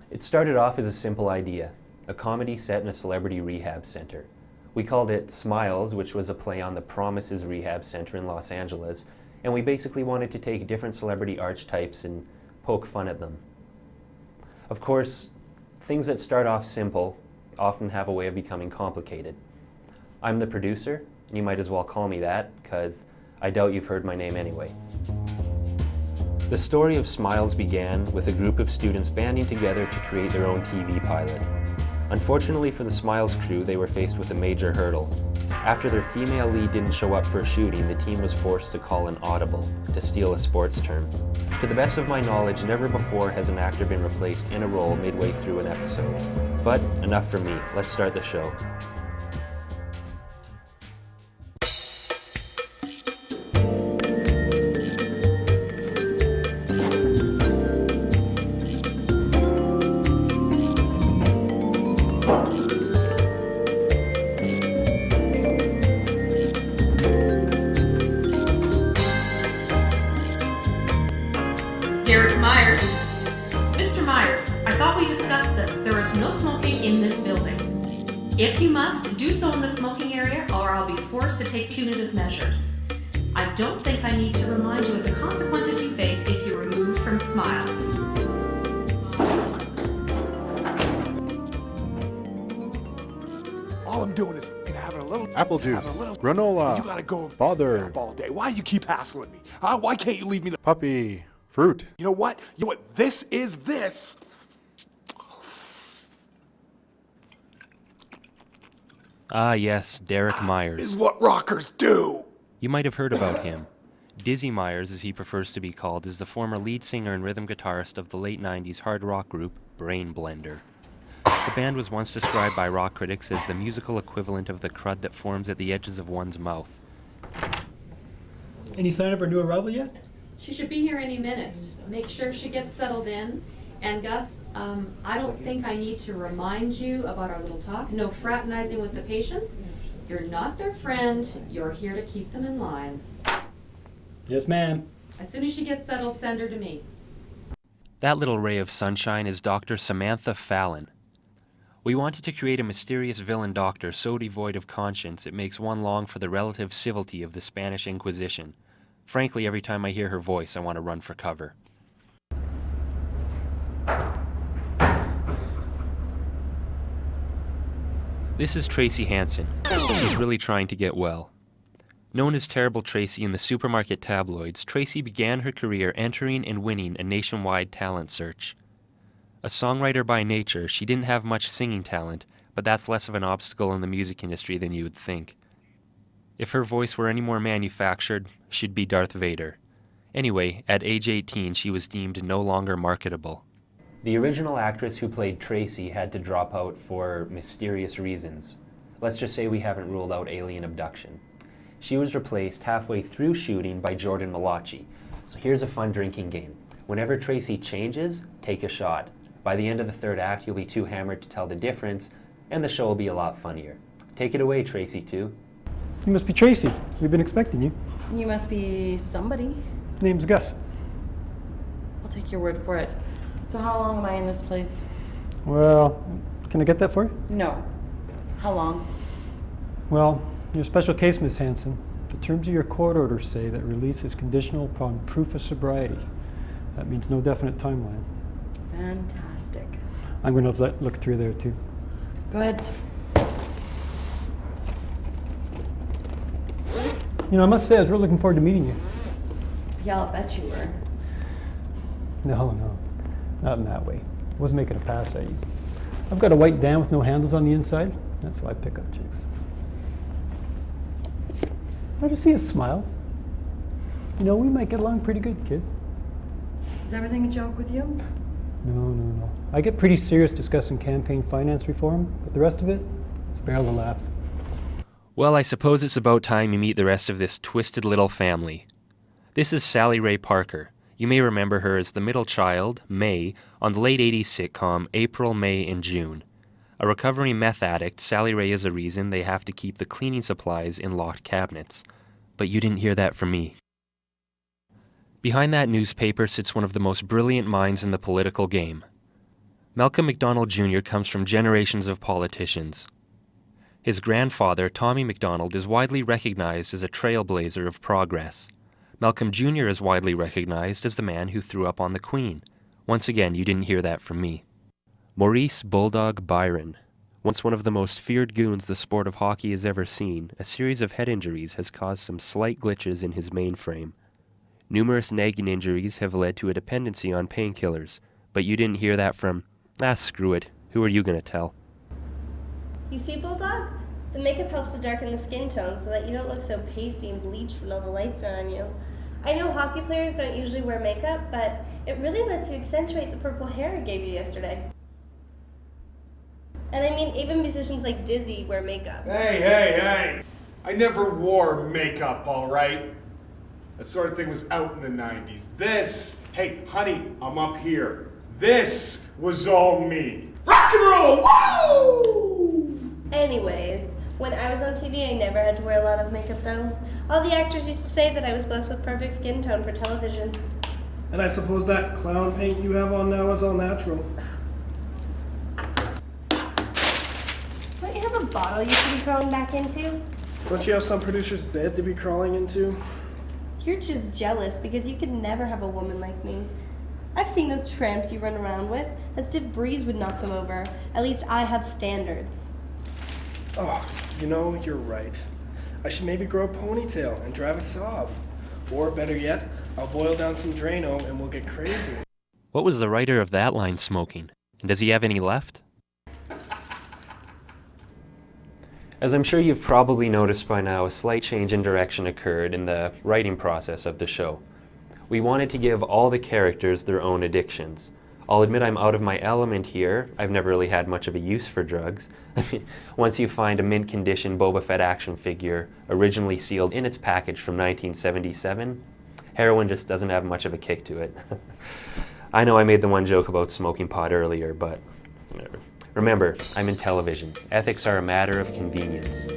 It started off as a simple idea, a comedy set in a celebrity rehab center. We called it Smiles, which was a play on the Promises Rehab Center in Los Angeles, and we basically wanted to take different celebrity archetypes and poke fun at them. Of course, things that start off simple often have a way of becoming complicated. I'm the producer, and you might as well call me that, because I doubt you've heard my name anyway. The story of Smiles began with a group of students banding together to create their own TV pilot. Unfortunately for the Smiles crew, they were faced with a major hurdle. After their female lead didn't show up for a shooting, the team was forced to call an audible, to steal a sports term. To the best of my knowledge, never before has an actor been replaced in a role midway through an episode. But enough from me, let's start the show. If you must, do so in the smoking area or I'll be forced to take punitive measures. I don't think I need to remind you of the consequences you face if you're removed from Smiles. All I'm doing is having a little apple juice, granola, you gotta go bother all day. Why you keep hassling me? Huh? Why can't you leave me the puppy, fruit? You know what? This is this. Ah yes, Derek Myers. Is what rockers do. You might have heard about him. Dizzy Myers, as he prefers to be called, is the former lead singer and rhythm guitarist of the late 90s hard rock group Brain Blender. The band was once described by rock critics as the musical equivalent of the crud that forms at the edges of one's mouth. Any sign of our new arrival yet? She should be here any minute. Make sure she gets settled in. And Gus, I don't think I need to remind you about our little talk. No fraternizing with the patients. You're not their friend. You're here to keep them in line. Yes, ma'am. As soon as she gets settled, send her to me. That little ray of sunshine is Dr. Samantha Fallon. We wanted to create a mysterious villain doctor so devoid of conscience it makes one long for the relative civility of the Spanish Inquisition. Frankly, every time I hear her voice, I want to run for cover. This is Tracy Hansen. She's really trying to get well. Known as Terrible Tracy in the supermarket tabloids, Tracy began her career entering and winning a nationwide talent search. A songwriter by nature, she didn't have much singing talent, but that's less of an obstacle in the music industry than you would think. If her voice were any more manufactured, she'd be Darth Vader. Anyway, at age 18, she was deemed no longer marketable. The original actress who played Tracy had to drop out for mysterious reasons. Let's just say we haven't ruled out alien abduction. She was replaced halfway through shooting by Jordan Malachi. So here's a fun drinking game. Whenever Tracy changes, take a shot. By the end of the third act, you'll be too hammered to tell the difference, and the show will be a lot funnier. Take it away, Tracy 2. You must be Tracy. We've been expecting you. You must be somebody. Name's Gus. I'll take your word for it. So how long am I in this place? Well, can I get that for you? No. How long? Well, you're a special case, Miss Hansen. The terms of your court order say that release is conditional upon proof of sobriety. That means no definite timeline. Fantastic. I'm going to look through there, too. Go ahead. You know, I must say I was really looking forward to meeting you. Yeah, I'll bet you were. No, not in that way. I wasn't making a pass at you. I've got a white van with no handles on the inside. That's why I pick up chicks. I just see a smile. You know, we might get along pretty good, kid. Is everything a joke with you? No. I get pretty serious discussing campaign finance reform, but the rest of it, it's a barrel of laughs. Well, I suppose it's about time you meet the rest of this twisted little family. This is Sally Rae Parker. You may remember her as the middle child, May, on the late 80s sitcom April, May, and June. A recovering meth addict, Sally Rae is a reason they have to keep the cleaning supplies in locked cabinets. But you didn't hear that from me. Behind that newspaper sits one of the most brilliant minds in the political game. Malcolm MacDonald Jr. comes from generations of politicians. His grandfather, Tommy MacDonald, is widely recognized as a trailblazer of progress. Malcolm Jr. is widely recognized as the man who threw up on the Queen. Once again, you didn't hear that from me. Maurice Bulldog Byron. Once one of the most feared goons the sport of hockey has ever seen, a series of head injuries has caused some slight glitches in his mainframe. Numerous nagging injuries have led to a dependency on painkillers, but you didn't hear that from, screw it, who are you gonna tell? You see, Bulldog? The makeup helps to darken the skin tone so that you don't look so pasty and bleached when all the lights are on you. I know hockey players don't usually wear makeup, but it really lets you accentuate the purple hair I gave you yesterday. And I mean, even musicians like Dizzy wear makeup. Hey! I never wore makeup, all right? That sort of thing was out in the 90s. Hey, honey, I'm up here. This was all me. Rock and roll, woo! Anyways, when I was on TV, I never had to wear a lot of makeup though. All the actors used to say that I was blessed with perfect skin tone for television. And I suppose that clown paint you have on now is all natural. Don't you have a bottle you should be crawling back into? Don't you have some producer's bed to be crawling into? You're just jealous because you could never have a woman like me. I've seen those tramps you run around with. A stiff breeze would knock them over. At least I have standards. Oh, you're right. I should maybe grow a ponytail and drive a Saab. Or better yet, I'll boil down some Drano and we'll get crazy. What was the writer of that line smoking? And does he have any left? As I'm sure you've probably noticed by now, a slight change in direction occurred in the writing process of the show. We wanted to give all the characters their own addictions. I'll admit I'm out of my element here. I've never really had much of a use for drugs. I mean, once you find a mint condition Boba Fett action figure originally sealed in its package from 1977, heroin just doesn't have much of a kick to it. I know I made the one joke about smoking pot earlier, but whatever. Remember, I'm in television. Ethics are a matter of convenience.